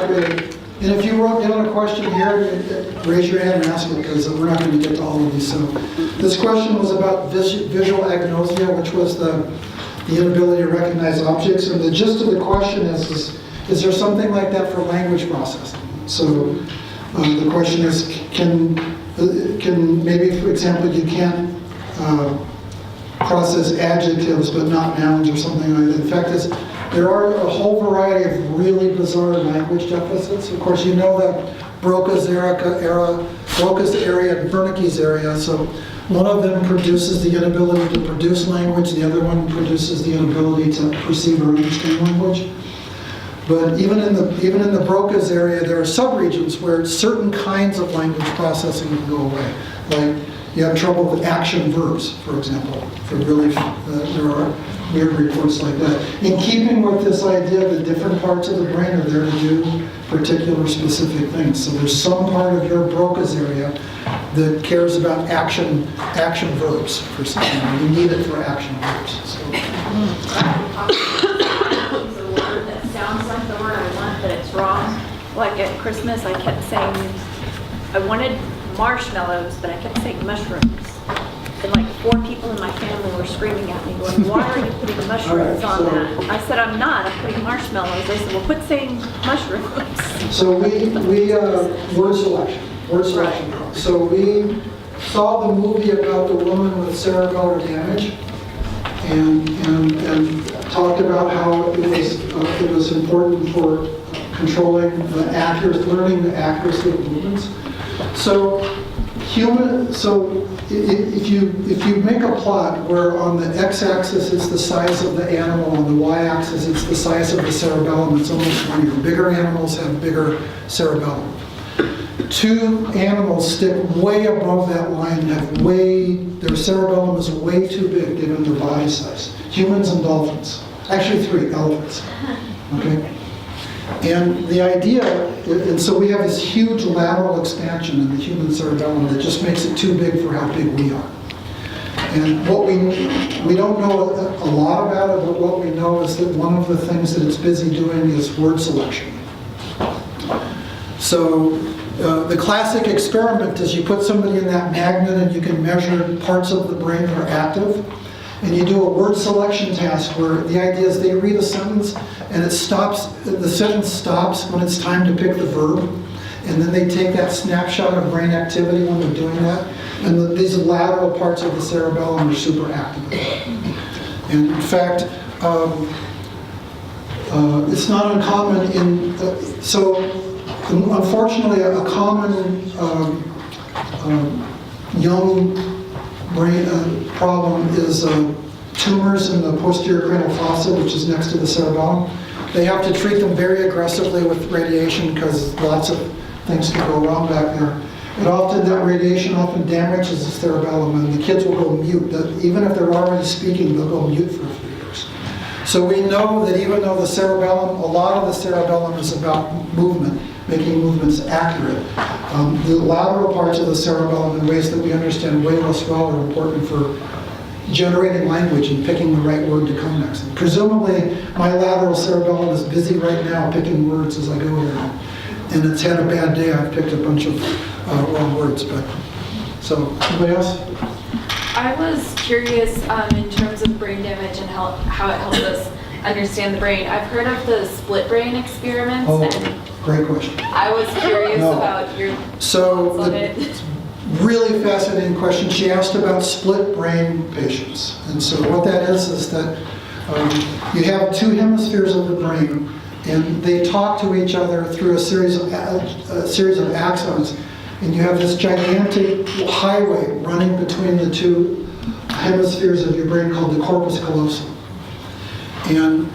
correct way. And if you wrote down a question here, raise your hand and ask it, because we're not going to get to all of these. So this question was about visual agnosia, which was the inability to recognize objects. And the gist of the question is there something like that for language processing? So the question is, can maybe, for example, you can't process adjectives but not nouns or something like that. In fact, there are a whole variety of really bizarre language deficits. Of course, you know that Broca's area and Wernicke's area. So one of them produces the inability to produce language. The other one produces the inability to perceive or understand language. But even in the Broca's area, there are subregions where certain kinds of language processing can go away. Like you have trouble with action verbs, for example. There are weird reports like that. In keeping with this idea that different parts of the brain are there to do particular specific things. So there's some part of your Broca's area that cares about action verbs for something. You need it for action verbs. So. Sounds like the word I want, but it's wrong. Like at Christmas, I kept saying I wanted marshmallows, but I kept saying mushrooms. And like 4 people in my family were screaming at me, going, "Why are you putting mushrooms on that?" I said, "I'm not. I'm putting marshmallows." They said, "Well, quit saying mushrooms." So we word selection. Right. So we saw the movie about the woman with cerebellar damage, and talked about how it was important for controlling learning the accuracy of movements. So if you make a plot where on the x-axis it's the size of the animal, on the y-axis it's the size of the cerebellum, it's almost linear. Bigger animals have bigger cerebellum. 2 animals stick way above that line, their cerebellum is way too big given their body size. Humans and dolphins. Actually 3, elephants. Okay? And the idea, and so we have this huge lateral expansion in the human cerebellum that just makes it too big for how big we are. And what we don't know a lot about it, but what we know is that one of the things that it's busy doing is word selection. So the classic experiment is you put somebody in that magnet and you can measure parts of the brain that are active. And you do a word selection task where the idea is they read a sentence and the sentence stops when it's time to pick the verb. And then they take that snapshot of brain activity when they're doing that. And these lateral parts of the cerebellum are super active. And in fact, it's not uncommon unfortunately, a common young brain problem is tumors in the posterior cranial fossa, which is next to the cerebellum. They have to treat them very aggressively with radiation because lots of things can go wrong back there. And often that radiation damages the cerebellum, and the kids will go mute. Even if they're already speaking, they'll go mute for a few years. So we know that even though a lot of the cerebellum is about movement, making movements accurate, the lateral parts of the cerebellum in ways that we understand way less well are important for generating language and picking the right word to come next. And presumably, my lateral cerebellum is busy right now picking words as I go here. And it's had a bad day. I've picked a bunch of wrong words. So, anybody else? I was curious in terms of brain damage and how it helps us understand the brain. I've heard of the split brain experiments. And great question. I was curious about your thoughts on it. Really fascinating question. She asked about split brain patients. And so what that is that you have 2 hemispheres of the brain, and they talk to each other through a series of axons. And you have this gigantic highway running between the 2 hemispheres of your brain called the corpus callosum. And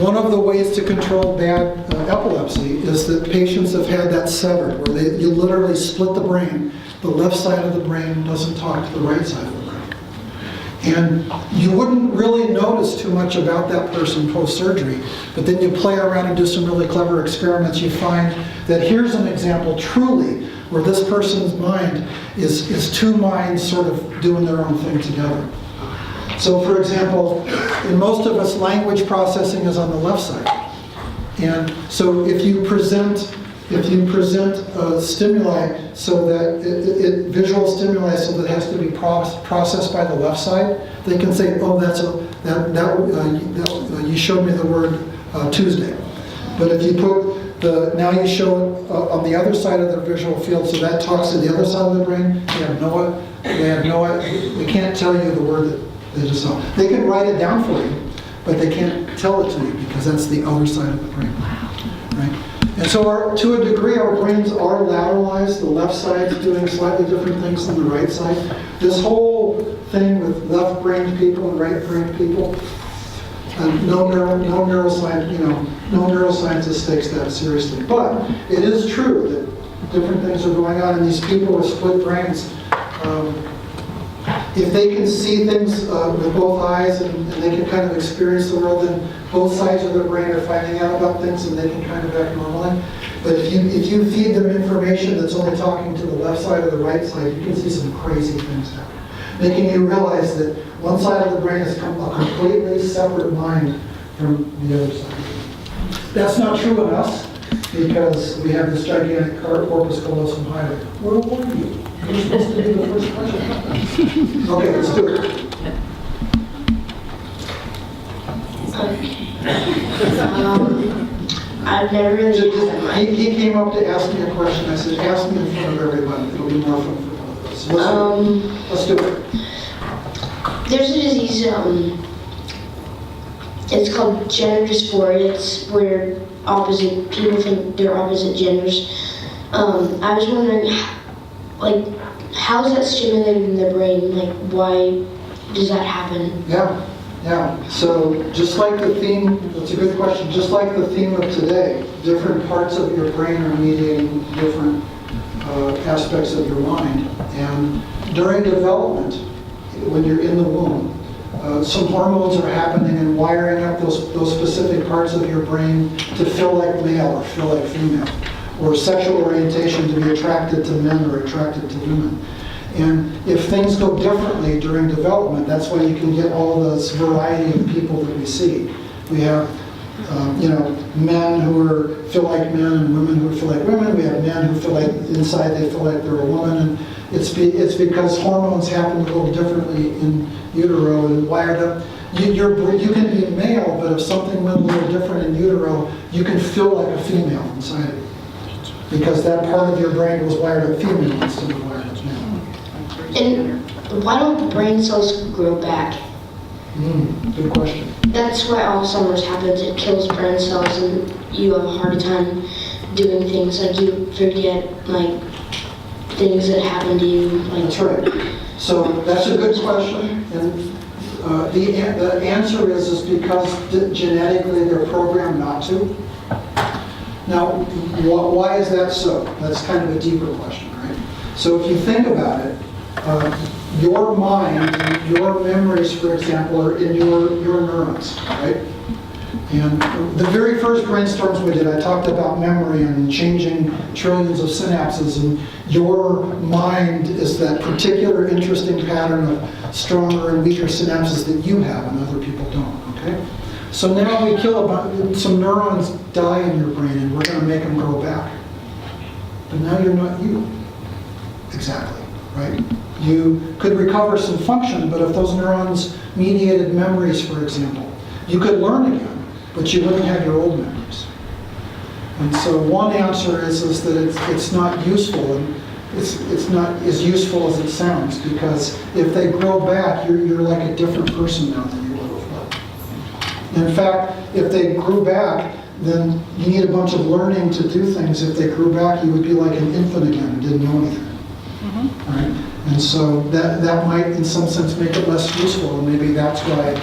one of the ways to control bad epilepsy is that patients have had that severed, where you literally split the brain. The left side of the brain doesn't talk to the right side of the brain. And you wouldn't really notice too much about that person post-surgery, but then you play around and do some really clever experiments, you find that here's an example truly where this person's mind is 2 minds sort of doing their own thing together. So for example, in most of us, language processing is on the left side. And so if you present stimuli so that visual stimuli so that it has to be processed by the left side, they can say, oh, you showed me the word Tuesday. But if you put now you show it on the other side of the visual field, so that talks to the other side of the brain. They can't tell you the word that they just saw. They can write it down for you, but they can't tell it to you because that's the other side of the brain. Right? And so to a degree, our brains are lateralized. The left side's doing slightly different things than the right side. This whole thing with left-brained people and right-brained people, no neuroscientist takes that seriously. But it is true that different things are going on, and these people with split brains, if they can see things with both eyes and they can kind of experience the world, then both sides of their brain are finding out about things and they can kind of act normally. But if you feed them information that's only talking to the left side or the right side, you can see some crazy things happen, making you realize that one side of the brain is a completely separate mind from the other side. That's not true in us because we have this gigantic corpus callosum highway. Where were you? You're supposed to be the first question. Okay, let's do it. I've never really done that. He came up to ask me a question. I said, ask me in front of everybody. It'll be more fun for both of us. So let's do it. There's a disease, it's called gender dysphoria. It's where people think they're opposite genders. I was wondering, how is that stimulated in the brain? Why does that happen? Yeah. So just like the theme, that's a good question, just like the theme of today, different parts of your brain are mediating different aspects of your mind. And during development, when you're in the womb, some hormones are happening and wiring up those specific parts of your brain to feel like male or feel like female, or sexual orientation to be attracted to men or attracted to women. And if things go differently during development, that's why you can get all this variety of people that we see. We have, men who feel like men and women who feel like women. We have men who feel like inside they feel like they're a woman. And it's because hormones happen a little differently in utero and wired up. You can be male, but if something went a little different in utero, you can feel like a female inside of you. Because that part of your brain was wired up female instead of wired up male. And why don't brain cells grow back? Good question. That's why Alzheimer's happens. It kills brain cells and you have a harder time doing things. You forget, things that happen to you. That's right. So that's a good question. And the answer is because genetically they're programmed not to. Now, why is that so? That's kind of a deeper question, right? So if you think about it, your mind, your memories, for example, are in your neurons, right? And the very first brainstorms we did, I talked about memory and changing trillions of synapses, and your mind is that particular interesting pattern of stronger and weaker synapses that you have and other people don't, okay? So now we kill some neurons die in your brain and we're going to make them grow back. But now you're not you. Exactly, right? You could recover some function, but if those neurons mediated memories, for example, you could learn again, but you wouldn't have your old memories. And so one answer is that it's not useful, and it's not as useful as it sounds, because if they grow back, you're like a different person now than you were before. In fact, if they grew back, then you need a bunch of learning to do things. If they grew back, you would be like an infant again and didn't know anything. Right? And so that might, in some sense, make it less useful, and maybe that's why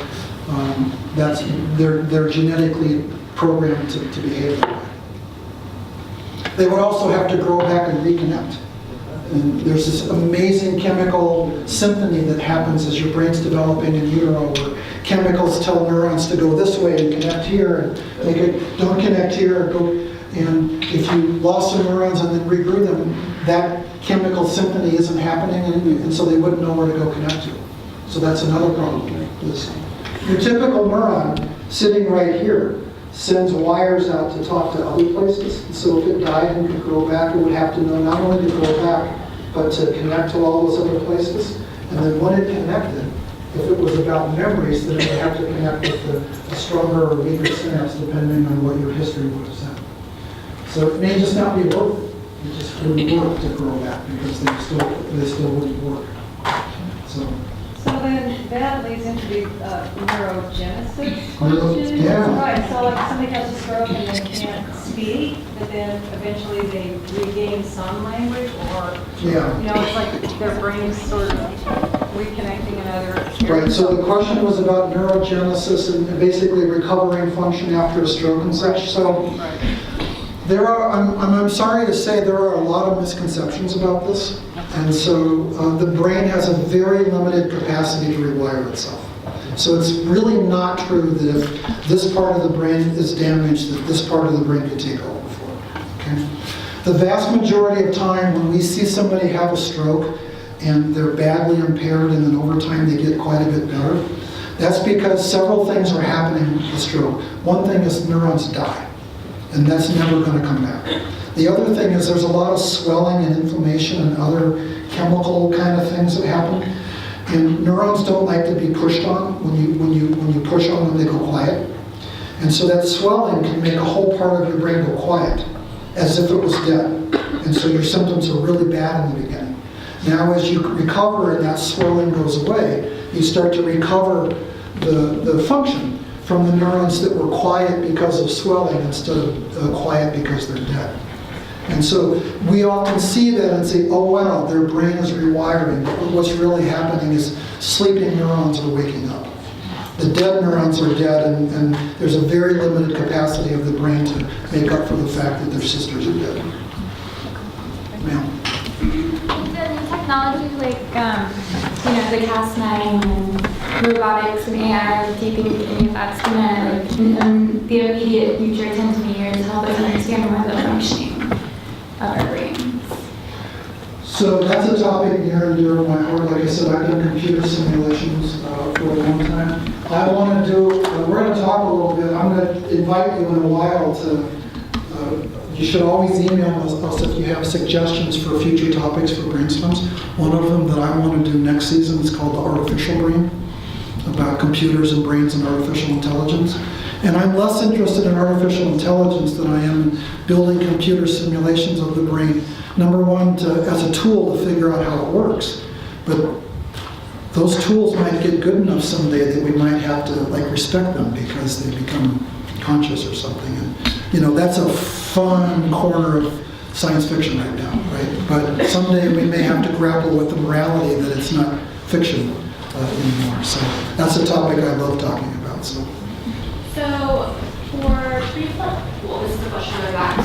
they're genetically programmed to behave that way. They would also have to grow back and reconnect. And there's this amazing chemical symphony that happens as your brain's developing in utero, where chemicals tell neurons to go this way and connect here, and they don't connect here. And if you lost some neurons and then regrew them, that chemical symphony isn't happening, and so they wouldn't know where to go connect to. So that's another problem. Your typical neuron sitting right here sends wires out to talk to other places. So if it died and could grow back, it would have to know not only to grow back, but to connect to all those other places. And then when it connected, if it was about memories, then it would have to connect with the stronger or weaker synapse, depending on what your history would have said. So it may just not be worth it. It just wouldn't work to grow back because they still wouldn't work. So then that leads into the neurogenesis question. Yeah. Right, so like somebody has a stroke and they can't speak, but then eventually they regain some language, or, yeah. you know, it's like their brain's sort of reconnecting in other areas. Right, so the question was about neurogenesis and basically recovering function after a stroke and such. So I'm sorry to say there are a lot of misconceptions about this. And so the brain has a very limited capacity to rewire itself. So it's really not true that if this part of the brain is damaged, that this part of the brain could take over for it. Okay? The vast majority of time when we see somebody have a stroke and they're badly impaired and then over time they get quite a bit better, that's because several things are happening with the stroke. One thing is neurons die, and that's never going to come back. The other thing is there's a lot of swelling and inflammation and other chemical kind of things that happen. And neurons don't like to be pushed on. When you push on them, they go quiet. And so that swelling can make a whole part of your brain go quiet, as if it was dead. And so your symptoms are really bad in the beginning. Now as you recover and that swelling goes away, you start to recover the function from the neurons that were quiet because of swelling instead of quiet because they're dead. And so we often see that and say, oh wow, their brain is rewiring. But what's really happening is sleeping neurons are waking up. The dead neurons are dead, and there's a very limited capacity of the brain to make up for the fact that their sisters are dead. Ma'am? The technology like, the Cas9 and robotics and AI, do you think any of that's gonna, in the immediate future, 10 to 20 years, help us understand more of the functioning of our brains? So that's a topic near and dear to my heart. Like I said, I've done computer simulations for a long time. I want to do, we're going to talk a little bit. I'm going to invite you in a while to, you should always email us if you have suggestions for future topics for brainstorms. One of them that I want to do next season is called the artificial brain, about computers and brains and artificial intelligence. And I'm less interested in artificial intelligence than I am in building computer simulations of the brain. Number one, as a tool to figure out how it works. But those tools might get good enough someday that we might have to respect them because they become conscious or something. And that's a fun corner of science fiction right now, right? But someday we may have to grapple with the morality that it's not fiction anymore. So that's a topic I love talking about. So for well, this is a question going back to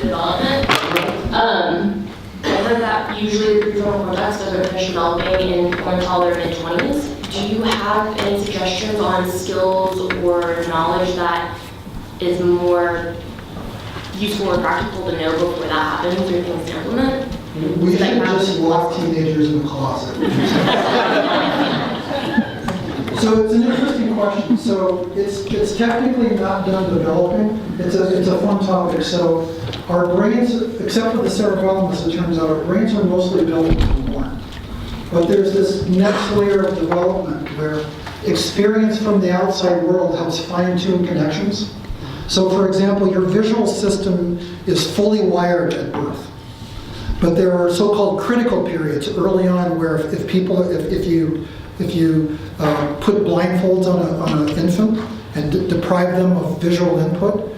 development. I heard that usually the prefrontal cortex doesn't finish developing until their mid-20s. Do you have any suggestions on skills or knowledge that is more useful or practical to know before that happens or things to implement? we should just lock teenagers in the closet. So it's an interesting question. So it's technically not done developing. It's a fun topic. So our brains, except for the cerebellum, as it turns out, our brains are mostly built when we're born. But there's this next layer of development where experience from the outside world helps fine-tune connections. So for example, your visual system is fully wired at birth. But there are so-called critical periods early on where if you put blindfolds on an infant and deprive them of visual input,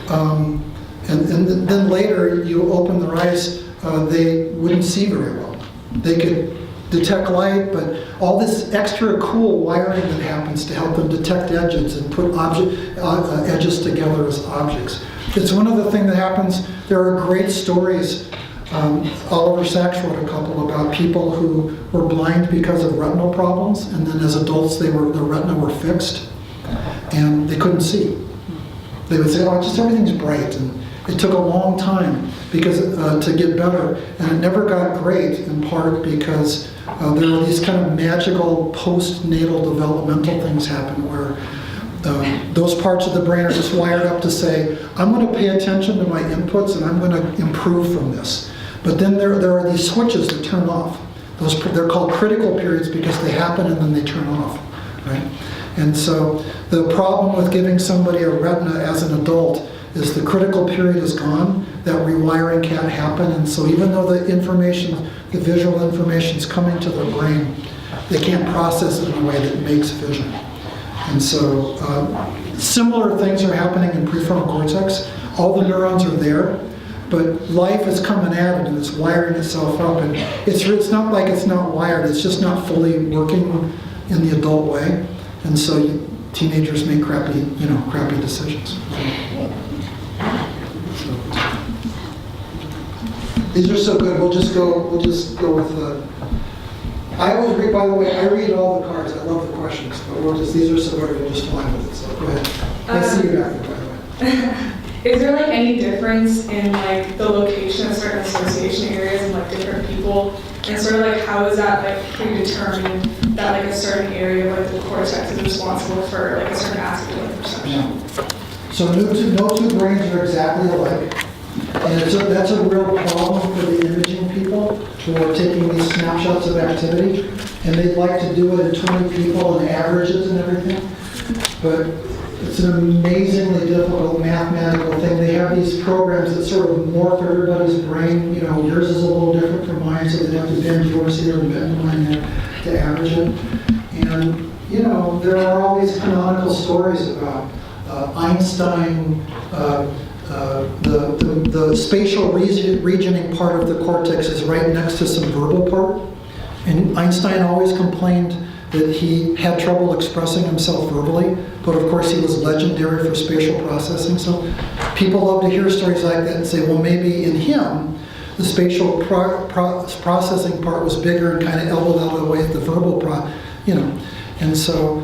and then later you open their eyes, they wouldn't see very well. They could detect light, but all this extra cool wiring that happens to help them detect edges and put edges together as objects. It's one of the things that happens. There are great stories. Oliver Sacks wrote a couple about people who were blind because of retinal problems, and then as adults their retina were fixed and they couldn't see. They would say, oh, just everything's bright, and it took a long time because to get better, and it never got great in part because there are these kind of magical postnatal developmental things happen where those parts of the brain are just wired up to say, I'm going to pay attention to my inputs and I'm going to improve from this. But then there are these switches that turn off. They're called critical periods because they happen and then they turn off, right? And so the problem with giving somebody a retina as an adult is the critical period is gone, that rewiring can't happen, and so even though the visual information is coming to their brain, they can't process it in a way that makes vision. And so similar things are happening in prefrontal cortex. All the neurons are there, but life is coming at it and it's wiring itself up, and it's not like it's not wired, it's just not fully working in the adult way, and so teenagers make crappy decisions. These are so good. We'll just go with the. I always read. By the way, I read all the cards. I love the questions, but these are so good. We'll just fly with it. So go ahead. I see you back there, by the way. Is there like any difference in like the location of certain association areas and like different people, and sort of like how is that like predetermined that like a certain area of like the cortex is responsible for like a certain aspect of perception? Yeah. So no two brains are exactly alike. And that's a real problem for the imaging people who are taking these snapshots of activity. And they'd like to do it in 20 people and averages and everything. But it's an amazingly difficult mathematical thing. They have these programs that sort of morph everybody's brain. You know, yours is a little different from mine, so they'd have to bend yours here and bend mine there to average it. And, you know, there are all these canonical stories about Einstein, the spatial regioning part of the cortex is right next to some verbal part. And Einstein always complained that he had trouble expressing himself verbally, but of course he was legendary for spatial processing. So people love to hear stories like that and say, well, maybe in him, the spatial processing part was bigger and kind of elbowed out of the way at the verbal And so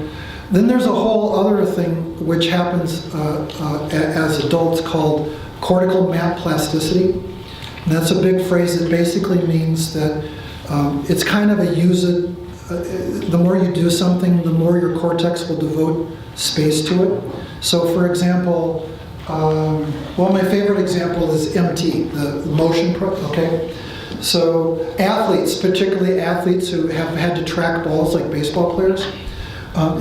then there's a whole other thing which happens as adults called cortical plasticity. And that's a big phrase that basically means that it's kind of the more you do something, the more your cortex will devote space to it. So for example, my favorite example is MT, the motion, okay? So athletes, particularly athletes who have had to track balls like baseball players,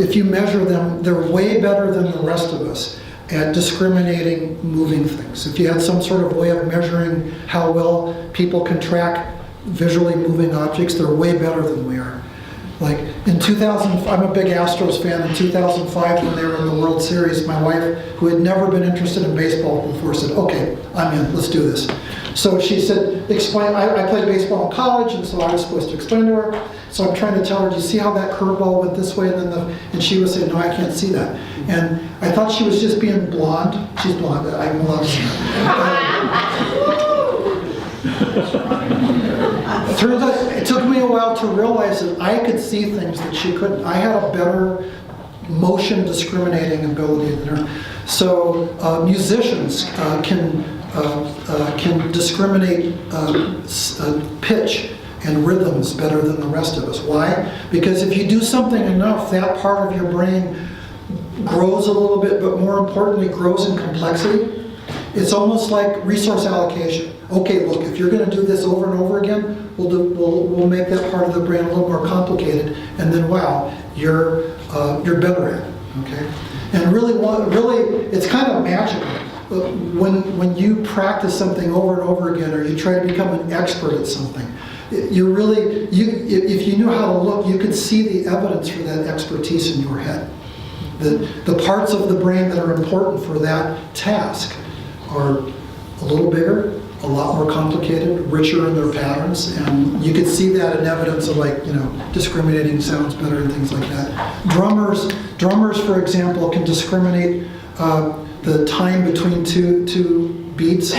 if you measure them, they're way better than the rest of us at discriminating moving things. If you had some sort of way of measuring how well people can track visually moving objects, they're way better than we are. Like in 2000, I'm a big Astros fan. In 2005, when they were in the World Series, my wife, who had never been interested in baseball before, said, okay, I'm in, let's do this. So she said, explain, I played baseball in college, and so I was supposed to explain to her. So I'm trying to tell her, do you see how that curveball went this way? And she would say, no, I can't see that. And I thought she was just being blonde. She's blonde, I'm allowed to see that. Turns out, it took me a while to realize that I could see things that she couldn't. I had a better motion discriminating ability than her. So musicians can discriminate pitch and rhythms better than the rest of us. Why? Because if you do something enough, that part of your brain grows a little bit, but more importantly, grows in complexity. It's almost like resource allocation. Okay, look, if you're going to do this over and over again, we'll make that part of the brain a little more complicated, and then wow, you're better at it. Okay, and really, it's kind of magical. When you practice something over and over again, or you try to become an expert at something, if you knew how to look, you could see the evidence for that expertise in your head. The parts of the brain that are important for that task are a little bigger, a lot more complicated, richer in their patterns, and you could see that in evidence of discriminating sounds better and things like that. Drummers, for example, can discriminate the time between two beats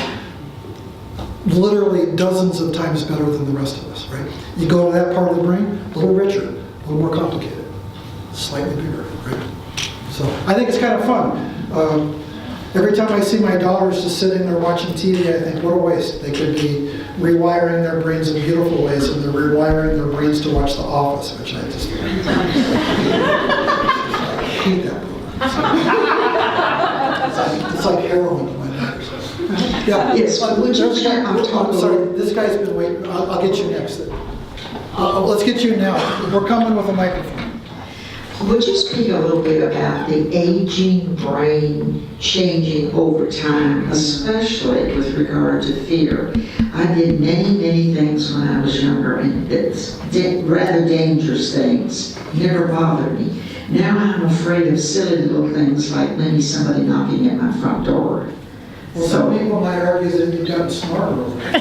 literally dozens of times better than the rest of us, right? You go to that part of the brain, a little richer, a little more complicated, slightly bigger, right? So I think it's kind of fun. Every time I see my daughters just sitting there watching TV, I think, what a waste. They could be rewiring their brains in beautiful ways, and they're rewiring their brains to watch The Office, which I just hate that program. It's like heroin to my daughter. Yeah. Yes, would you share- I'm talking- Sorry, this guy's been waiting. I'll get you next. Let's get you now. We're coming with a microphone. Would you speak a little bit about the aging brain changing over time, especially with regard to fear? I did many things when I was younger, and it's rather dangerous things. Never bothered me. Now I'm afraid of silly little things like maybe somebody knocking at my front door. Well, some people might argue that you've gotten smarter over it.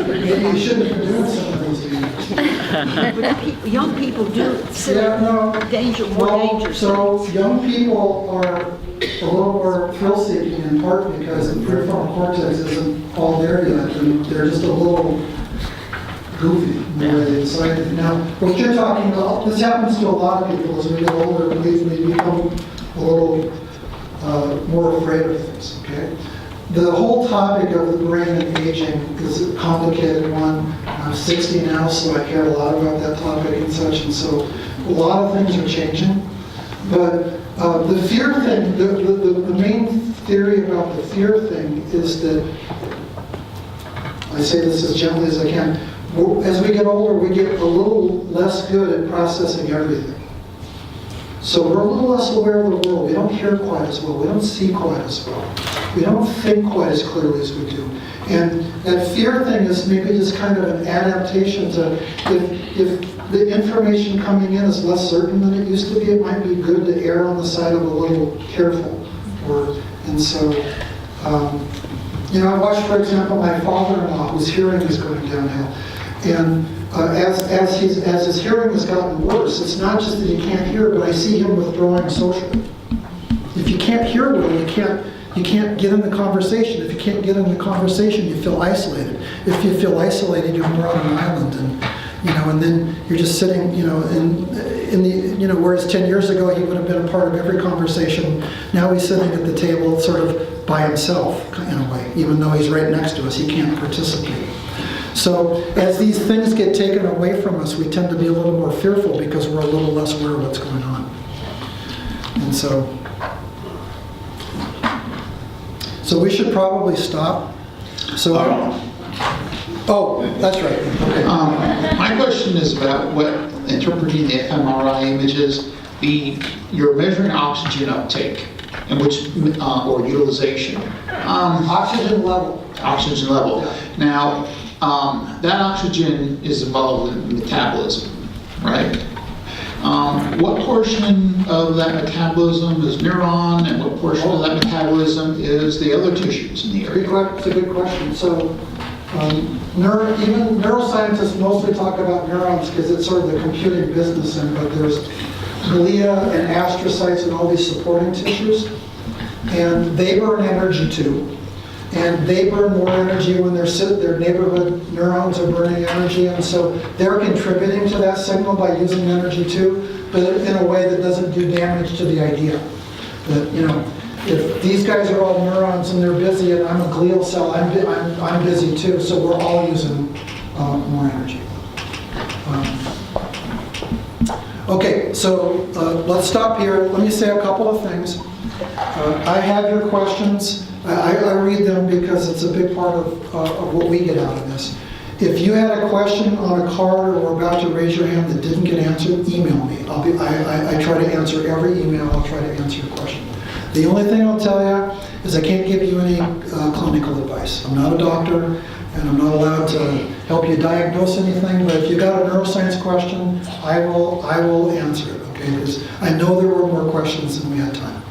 Maybe you shouldn't have been doing some of those things. Young people do Yeah, no. more Well, dangerous. so young people are a little more thrill-seeking in part because the prefrontal cortex isn't all there yet, and they're just a little goofy in the way they decide it. Now, what you're talking about, this happens to a lot of people as we get older, we become a little more afraid of things, okay? The whole topic of the brain and aging is a complicated one. I'm 60 now, so I care a lot about that topic and such, and so a lot of things are changing. But the fear thing, the main theory about the fear thing is that, I say this as gently as I can, as we get older, we get a little less good at processing everything. So we're a little less aware of the world. We don't hear quite as well. We don't see quite as well. We don't think quite as clearly as we do. And that fear thing is maybe just kind of an adaptation to, if the information coming in is less certain than it used to be, it might be good to err on the side of a little careful. And so, I watched, for example, my father-in-law, whose hearing is going downhill. And as his hearing has gotten worse, it's not just that he can't hear, but I see him withdrawing socially. If you can't hear well, you can't get in the conversation. If you can't get in the conversation, you feel isolated. If you feel isolated, you're more on an island, and then you're just sitting, whereas 10 years ago he would have been a part of every conversation. Now he's sitting at the table sort of by himself in a way, even though he's right next to us, he can't participate. So as these things get taken away from us, we tend to be a little more fearful because we're a little less aware of what's going on. And so we should probably stop. So, that's right. Okay. My question is about interpreting the fMRI images. You're measuring oxygen uptake and or utilization. Oxygen level. Oxygen level. Yeah. Now, that oxygen is involved in metabolism, right? What portion of that metabolism is neuron, and what portion of that metabolism is the other tissues in the area? It's a good question. So, even neuroscientists mostly talk about neurons because it's sort of the computing business, but there's glia and astrocytes and all these supporting tissues, and they burn energy too. And they burn more energy when their neighborhood neurons are burning energy, and so they're contributing to that signal by using energy too, but in a way that doesn't do damage to the idea. That, if these guys are all neurons and they're busy, and I'm a glial cell, I'm busy too, so we're all using more energy. Okay, so let's stop here. Let me say a couple of things. I have your questions. I read them because it's a big part of what we get out of this. If you had a question on a card or were about to raise your hand that didn't get answered, email me. I try to answer every email. I'll try to answer your question. The only thing I'll tell you is I can't give you any clinical advice. I'm not a doctor, and I'm not allowed to help you diagnose anything. But if you got a neuroscience question, I will answer it. Okay? Because I know there were more questions than we had time.